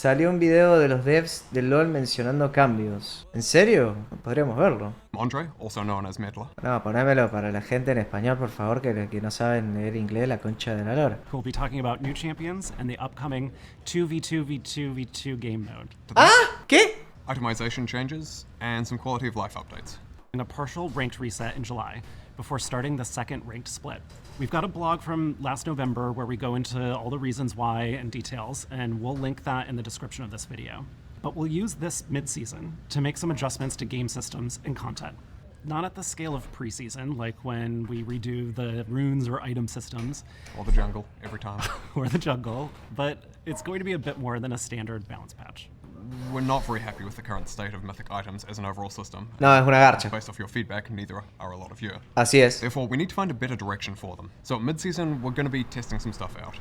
Salió un video de los devs de LoL mencionando cambios. ¿En serio? Podríamos verlo. Andre, also known as Medler. No, ponémelo para la gente en español, por favor, que no saben leer inglés, la concha de la lora. We'll be talking about new champions and the upcoming 2v2v2v2 game mode. ¿Ah? ¿Qué? Itemization changes and some quality of life updates. And a partial ranked reset in July before starting the second ranked split. We've got a blog from last November where we go into all the reasons why and details, and we'll link that in the description of this video. But we'll use this mid-season to make some adjustments to game systems and content. Not at the scale of preseason, like when we redo the runes or item systems. Or the jungle, every time. Or the jungle, but it's going to be a bit more than a standard balance patch. We're not very happy with the current state of mythic items as an overall system. No, es una garcha. Based off your feedback, neither are a lot of you. Así es. Therefore, we need to find a better direction for them. So mid-season, we're going to be testing some stuff out.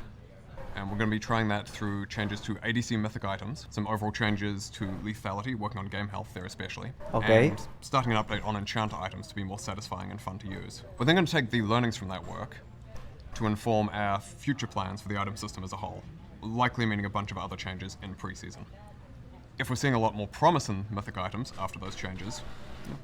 And we're going to be trying that through changes to ADC mythic items, some overall changes to lethality, working on game health there especially. Okay. And starting an update on enchanter items to be more satisfying and fun to use. We're then going to take the learnings from that work to inform our future plans for the item system as a whole, likely meaning a bunch of other changes in pre-season. If we're seeing a lot more promise in mythic items after those changes,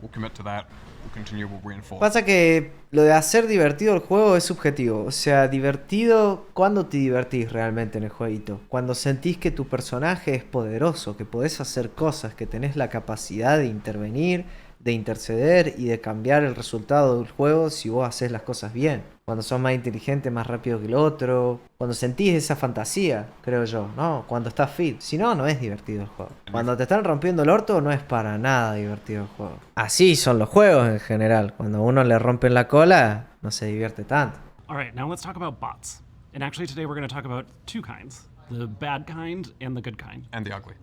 we'll commit to that, we'll continue, we'll reinforce. Pasa que lo de hacer divertido el juego es subjetivo. O sea, divertido, ¿cuándo te divertís realmente en el jueguito? Cuando sentís que tu personaje es poderoso, que podés hacer cosas, que tenés la capacidad de intervenir, de interceder y de cambiar el resultado del juego si vos haces las cosas bien. Cuando sos más inteligente, más rápido que el otro. Cuando sentís esa fantasía, creo yo, ¿no? Cuando estás fit. Si no, no es divertido el juego. Cuando te están rompiendo el orto, no es para nada divertido el juego. Así son los juegos en general. Cuando a uno le rompen la cola, no se divierte tanto. All right, now let's talk about bots. And actually today we're going to talk about two kinds, the bad kind and the good kind. And the ugly.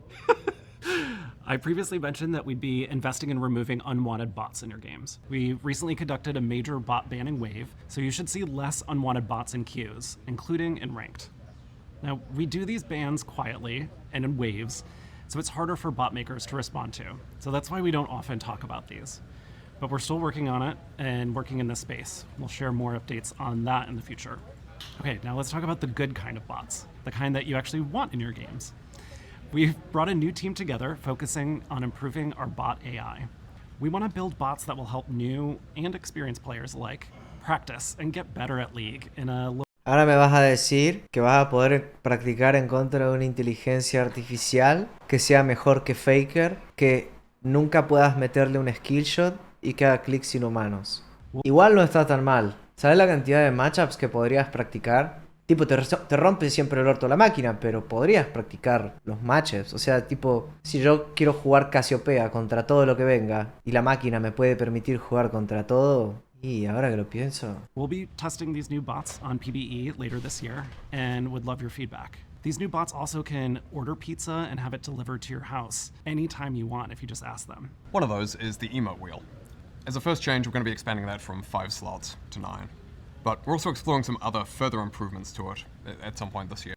I previously mentioned that we'd be investing in removing unwanted bots in your games. We recently conducted a major bot banning wave, so you should see less unwanted bots in queues, including in ranked. Now, we do these bans quietly and in waves, so it's harder for bot makers to respond to. So that's why we don't often talk about these. But we're still working on it and working in this space. We'll share more updates on that in the future. Okay, now let's talk about the good kind of bots, the kind that you actually want in your games. We've brought a new team together focusing on improving our bot AI. We want to build bots that will help new and experienced players alike practice and get better at League in a Ahora me vas a decir que vas a poder practicar en contra de una inteligencia artificial que sea mejor que Faker, que nunca puedas meterle un skill shot y que haga clics inhumanos. Igual no está tan mal. ¿Sabes la cantidad de matchups que podrías practicar? Tipo, te rompe siempre el orto la máquina, pero podrías practicar los matchups. O sea, tipo, si yo quiero jugar Casiopea contra todo lo que venga y la máquina me puede permitir jugar contra todo, y ahora que lo pienso... We'll be testing these new bots on PBE later this year and would love your feedback. These new bots also can order pizza and have it delivered to your house anytime you want if you just ask them. One of those is the emote wheel. As a first change, we're going to be expanding that from 5 slots to 9. But we're also exploring some other further improvements to it at some point this year.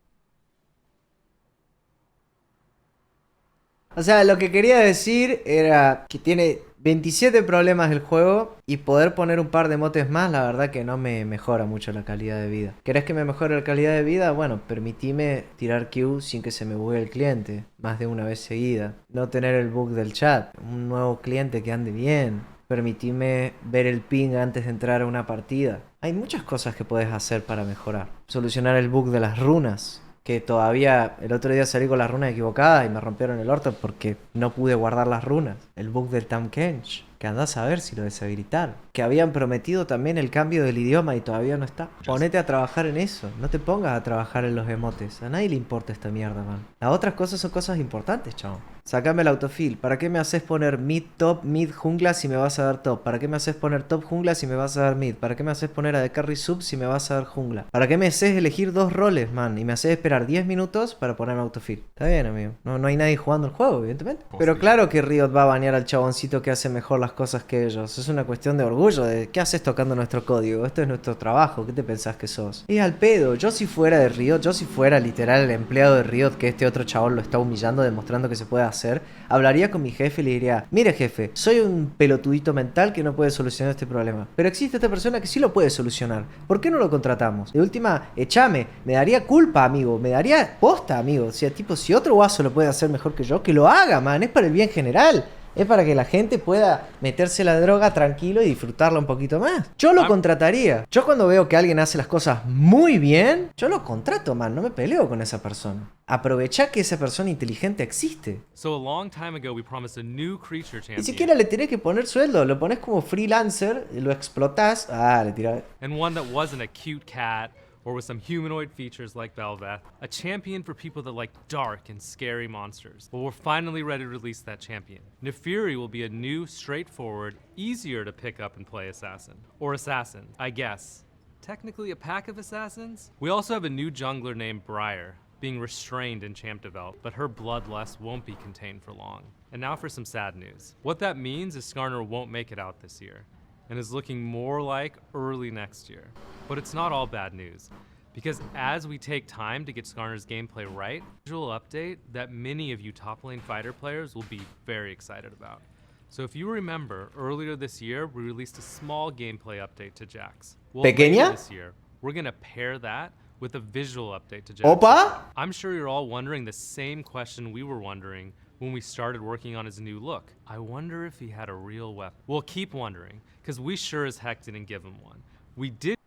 O sea, lo que quería decir era que tiene 27 problemas el juego y poder poner un par de motes más, la verdad que no me mejora mucho la calidad de vida. ¿Querés que me mejore la calidad de vida? Bueno, permitime tirar Q sin que se me bugue el cliente más de una vez seguida. No tener el bug del chat, un nuevo cliente que ande bien. Permitime ver el ping antes de entrar a una partida. Hay muchas cosas que puedes hacer para mejorar. Solucionar el bug de las runas. Que todavía el otro día salí con las runas equivocadas y me rompieron el orto porque no pude guardar las runas. El bug del Tam Kench. Que andás a ver si lo deshabilitaron. Que habían prometido también el cambio del idioma y todavía no está. Ponete a trabajar en eso. No te pongas a trabajar en los emotes. A nadie le importa esta mierda, man. Las otras cosas son cosas importantes, chabón. Sacame el autofill. ¿Para qué me haces poner mid top, mid jungla si me vas a dar top? ¿Para qué me haces poner top jungla si me vas a dar mid? ¿Para qué me haces poner a de carry sub si me vas a dar jungla? ¿Para qué me haces elegir 2 roles, man? Y me haces esperar 10 minutos para ponerme autofill. Está bien, amigo. No hay nadie jugando el juego, evidentemente. Pero claro que Riot va a banear al chaboncito que hace mejor las cosas que ellos. Es una cuestión de orgullo. De ¿qué haces tocando nuestro código? Esto es nuestro trabajo. ¿Qué te pensás que sos? Es al pedo. Yo si fuera de Riot, yo si fuera literal el empleado de Riot que este otro chabón lo está humillando demostrando que se puede hacer hacer, hablaría con mi jefe y le diría: mire jefe, soy un pelotudito mental que no puede solucionar este problema, pero existe esta persona que sí lo puede solucionar, ¿por qué no lo contratamos? De última, echame, me daría culpa, amigo, me daría posta, amigo. O sea, tipo, si otro guaso lo puede hacer mejor que yo, que lo haga, man, es para el bien general. Es para que la gente pueda meterse la droga tranquilo y disfrutarla un poquito más. Yo lo contrataría. Yo cuando veo que alguien hace las cosas muy bien, yo lo contrato, man. No me peleo con esa persona. Aprovecha que esa persona inteligente existe. So a long time ago we promised a new creature Ni champion. siquiera le tenés que poner sueldo. Lo pones como freelancer, lo explotás. Ah, le tirás. And one that wasn't a cute cat or with some humanoid features like Belveth. A champion for people that like dark and scary monsters. Well, we're finally ready to release that champion. Neferi will be a new, straightforward, easier to pick up and play assassin. Or assassin, I guess. Technically a pack of assassins? We also have a new jungler named Briar, being restrained in champ develop, but her bloodlust won't be contained for long. And now for some sad news. What that means is Skarner won't make it out this year, and is looking more like early next year. But it's not all bad news, because as we take time to get Skarner's gameplay right, visual update that many of you top lane fighter players will be very excited about. So if you remember, earlier this year, we released a small gameplay update to Jax. Well, ¿Pequeña? later this year, we're gonna pair that with a visual update to Jax. Opa! I'm sure you're all wondering the same question we were wondering when we started working on his new look. I wonder if he had a real weapon. Well, keep wondering, because we sure as heck didn't give him one. We did.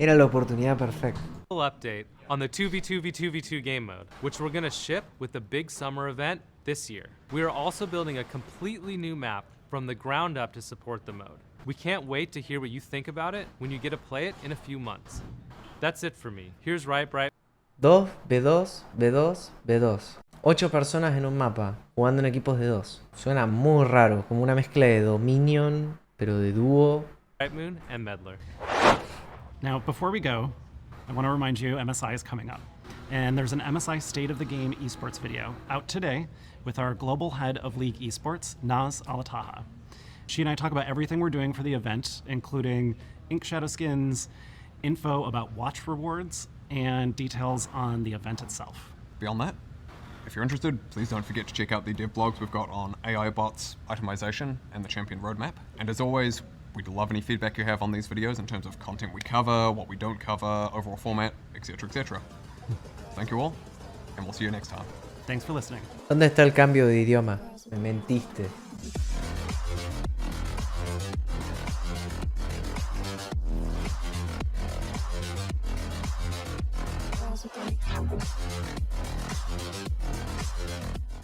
Era la oportunidad perfecta. Update on the 2v2v2v2 game mode, which we're gonna ship with the big summer event this year. We are also building a completely new map from the ground up to support the mode. We can't wait to hear what you think about it when you get to play it in a few months. That's it for me. Here's Riot Bright. 2, B2, B2, B2. 8 personas en un mapa, jugando en equipos de 2. Suena muy raro, como una mezcla de Dominion, pero de dúo. Moon and Medler. Now, before we go, I want to remind you MSI is coming up. And there's an MSI State of the Game esports video out today with our global head of League esports, Naz Alataha. She and I talk about everything we're doing for the event, including ink shadow skins, info about watch rewards, and details on the event itself. Beyond that, if you're interested, please don't forget to check out the dev blogs we've got on AI bots, itemization, and the champion roadmap. And as always, we'd love any feedback you have on these videos in terms of content we cover, what we don't cover, overall format, etc., etc. Thank you all, and we'll see you next time. Thanks for listening. ¿Dónde está el cambio de idioma? Me mentiste.